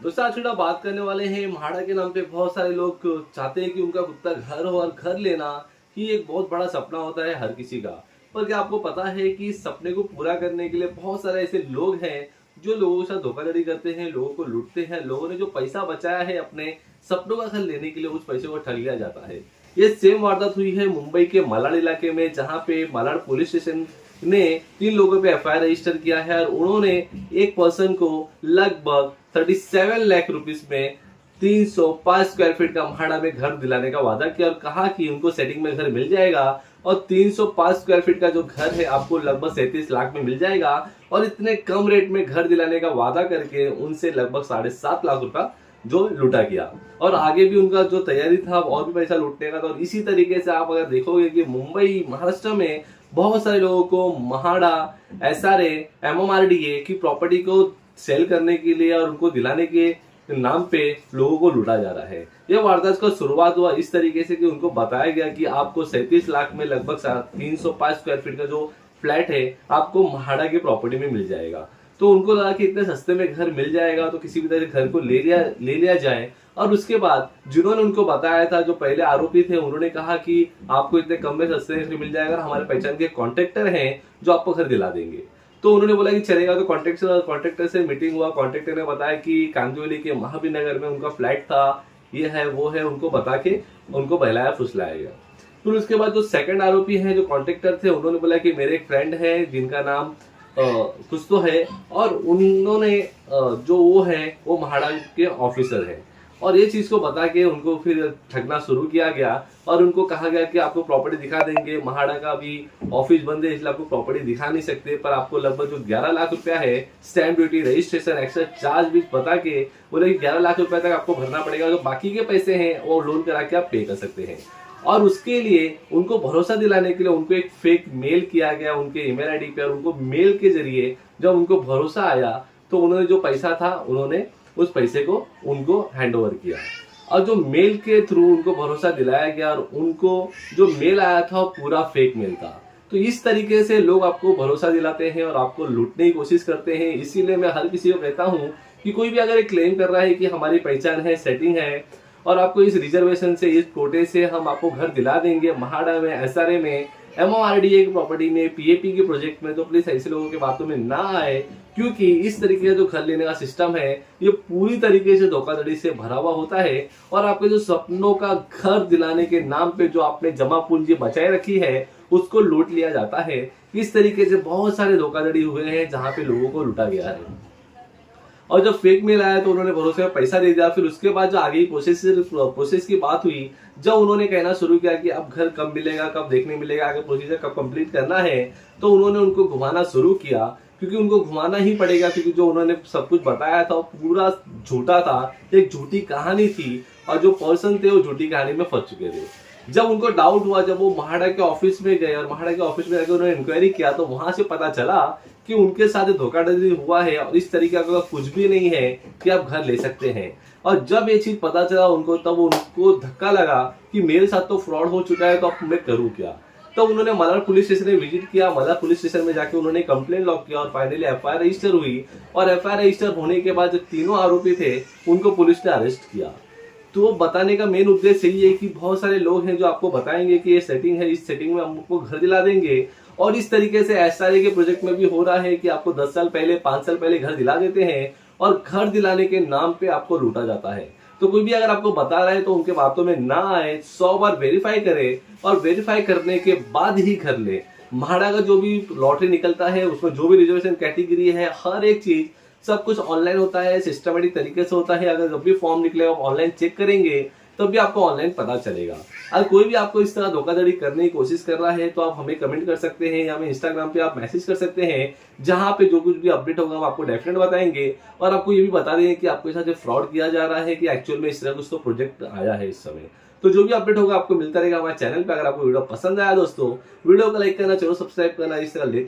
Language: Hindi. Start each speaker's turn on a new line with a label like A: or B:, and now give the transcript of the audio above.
A: दोस्तों आज थोड़ा बात करने वाले हैं म्हाडा के नाम पे। बहुत सारे लोग चाहते हैं कि उनका खुद का घर हो, और घर लेना ही एक बहुत बड़ा सपना होता है हर किसी का। पर क्या आपको पता है कि इस सपने को पूरा करने के लिए बहुत सारे ऐसे लोग हैं जो लोगों के साथ धोखाधड़ी करते हैं, लोगों को लूटते हैं। लोगों ने जो पैसा बचाया है अपने सपनों का घर लेने के लिए, उस पैसे को ठग लिया जाता है। ये सेम वारदात हुई है मुंबई के मालाड इलाके में, जहां पे मालाड पुलिस स्टेशन ने 3 लोगों पे एफआईआर रजिस्टर किया है और उन्होंने एक पर्सन को लगभग 37 लाख रुपीस में 305 स्क्वायर फीट का म्हाडा में घर दिलाने का वादा किया और कहा कि उनको सेटिंग में घर मिल जाएगा और 305 स्क्वायर फीट का जो घर है आपको लगभग 37 लाख में मिल जाएगा। और इतने कम रेट में घर दिलाने का वादा करके उनसे लगभग 7.5 लाख रुपया जो लूटा गया। और आगे भी उनका जो तैयारी था और भी पैसा लूटने का। तो इसी तरीके से आप अगर देखोगे कि मुंबई महाराष्ट्र में बहुत सारे लोगों को म्हाडा, एसआरए, एमएमआरडीए की प्रॉपर्टी को सेल करने के लिए और उनको दिलाने के नाम पे लोगों को लूटा जा रहा है। यह वारदात का शुरुआत हुआ इस तरीके से कि उनको बताया गया कि आपको 37 लाख में लगभग 305 स्क्वायर फीट का जो फ्लैट है आपको म्हाडा की प्रॉपर्टी में मिल जाएगा। तो उनको लगा कि इतने सस्ते में घर मिल जाएगा तो किसी भी तरह घर को ले लिया जाए। और उसके बाद जिन्होंने उनको बताया था, जो पहले आरोपी थे, उन्होंने कहा कि आपको इतने कम में सस्ते में मिल जाएगा, हमारे पहचान के कॉन्ट्रैक्टर हैं जो आपको घर दिला देंगे। तो उन्होंने बोला कि चलेगा। तो कॉन्ट्रैक्टर से मीटिंग हुआ। कॉन्ट्रैक्टर ने बताया कि कांदिवली के महावीर नगर में उनका फ्लैट था, ये है वो है, उनको बता के उनको बहलाया फुसलाया गया। फिर उसके बाद जो सेकंड आरोपी हैं, जो कॉन्ट्रैक्टर थे, उन्होंने बोला कि मेरे एक फ्रेंड है जिनका नाम कुछ तो है, और उन्होंने जो वो है वो म्हाडा के ऑफिसर है। और ये चीज को बता के उनको फिर ठगना शुरू किया गया और उनको कहा गया कि आपको प्रॉपर्टी दिखा देंगे, म्हाडा का भी ऑफिस बंद है इसलिए आपको प्रॉपर्टी दिखा नहीं सकते, पर आपको लगभग जो 11 लाख रुपया है stamp duty, registration, extra charge भी बता के बोले कि 11 लाख रुपया तक आपको भरना पड़ेगा, जो बाकी के पैसे हैं वो लोन करा के आप पे कर सकते हैं। और उसके लिए उनको भरोसा दिलाने के लिए उनको एक फेक मेल किया गया उनके ईमेल आईडी पे, और उनको मेल के जरिए जब उनको भरोसा आया तो उन्होंने जो पैसा था उन्होंने उस पैसे को उनको हैंड ओवर किया। और जो मेल के थ्रू उनको भरोसा दिलाया गया और उनको जो मेल आया था वो पूरा फेक मेल था। तो इस तरीके से लोग आपको भरोसा दिलाते हैं और आपको लूटने की कोशिश करते हैं। इसीलिए मैं हर किसी को कहता हूं कि कोई भी अगर क्लेम कर रहा है कि हमारी पहचान है, सेटिंग है और आपको इस रिजर्वेशन से, इस कोटे से हम आपको घर दिला देंगे म्हाडा में, एसआरए में, एमएमआरडीए की प्रॉपर्टी में, पीएपी के प्रोजेक्ट में, तो प्लीज ऐसे लोगों के बातों में ना आए। क्योंकि इस तरीके का जो घर लेने का सिस्टम है ये पूरी तरीके से धोखाधड़ी से भरा हुआ होता है और आपके जो सपनों का घर दिलाने के नाम पे जो आपने जमा पूंजी बचाए रखी है उसको लूट लिया जाता है। इस तरीके से बहुत सारे धोखाधड़ी हुए हैं जहां पे लोगों को लूटा गया है। और जब फेक मेल आया तो उन्होंने भरोसे में पैसा दे दिया। फिर उसके बाद जो आगे प्रोसेस की बात हुई, जब उन्होंने कहना शुरू किया कि अब घर कब मिलेगा, कब देखने मिलेगा, आगे प्रोसीजर कब कंप्लीट करना है, तो उन्होंने उनको घुमाना शुरू किया। क्योंकि उनको घुमाना ही पड़ेगा, क्योंकि जो उन्होंने सब कुछ बताया था वो पूरा झूठा था, एक झूठी कहानी थी और जो पर्सन थे वो झूठी कहानी में फंस चुके थे। जब उनको डाउट हुआ, जब वो म्हाडा के ऑफिस में गए और म्हाडा के ऑफिस में जाकर उन्होंने इंक्वायरी किया, तो वहां से पता चला कि उनके साथ धोखाधड़ी हुआ है और इस तरीके का कुछ भी नहीं है कि आप घर ले सकते हैं। और जब ये चीज पता चला उनको, तब उनको धक्का लगा कि मेरे साथ तो फ्रॉड हो चुका है, तो अब मैं करूं क्या। तो उन्होंने मालाड पुलिस स्टेशन में विजिट किया। मालाड पुलिस स्टेशन में जाके उन्होंने कंप्लेन लॉक किया और फाइनली एफआईआर रजिस्टर हुई। और एफआईआर रजिस्टर होने के बाद जो तीनों आरोपी थे उनको पुलिस ने अरेस्ट किया। तो बताने का मेन उद्देश्य यही है कि बहुत सारे लोग हैं जो आपको बताएंगे कि ये सेटिंग है, इस सेटिंग में हम आपको घर दिला देंगे। और इस तरीके से एसआरए के प्रोजेक्ट में भी हो रहा है कि आपको 10 साल पहले, 5 साल पहले घर दिला देते हैं और घर दिलाने के नाम पे आपको लूटा जाता है। तो कोई भी अगर आपको बता रहा है तो उनके बातों में ना आए, 100 बार वेरीफाई करे और वेरीफाई करने के बाद ही घर ले। म्हाडा का जो भी लॉटरी निकलता है उसमें जो भी रिजर्वेशन कैटेगरी है, हर एक चीज सब कुछ ऑनलाइन होता है, सिस्टमेटिक तरीके से होता है। अगर जब भी फॉर्म निकलेगा ऑनलाइन चेक करेंगे तब भी आपको ऑनलाइन पता चलेगा। अगर कोई भी आपको इस तरह धोखाधड़ी करने की कोशिश कर रहा है तो आप हमें कमेंट कर सकते हैं या हमें इंस्टाग्राम पे आप मैसेज कर सकते हैं, जहां पे जो कुछ भी अपडेट होगा हम आपको डेफिनेट बताएंगे। और आपको ये भी बता देंगे कि आपके साथ फ्रॉड किया जा रहा है कि एक्चुअल में इस तरह कुछ तो प्रोजेक्ट आया है इस समय। तो जो भी अपडेट होगा आपको मिलता रहेगा हमारे चैनल पे। अगर आपको वीडियो पसंद आया दोस्तों, वीडियो को लाइक करना, चैनल सब्सक्राइब करना, इस तरह लेते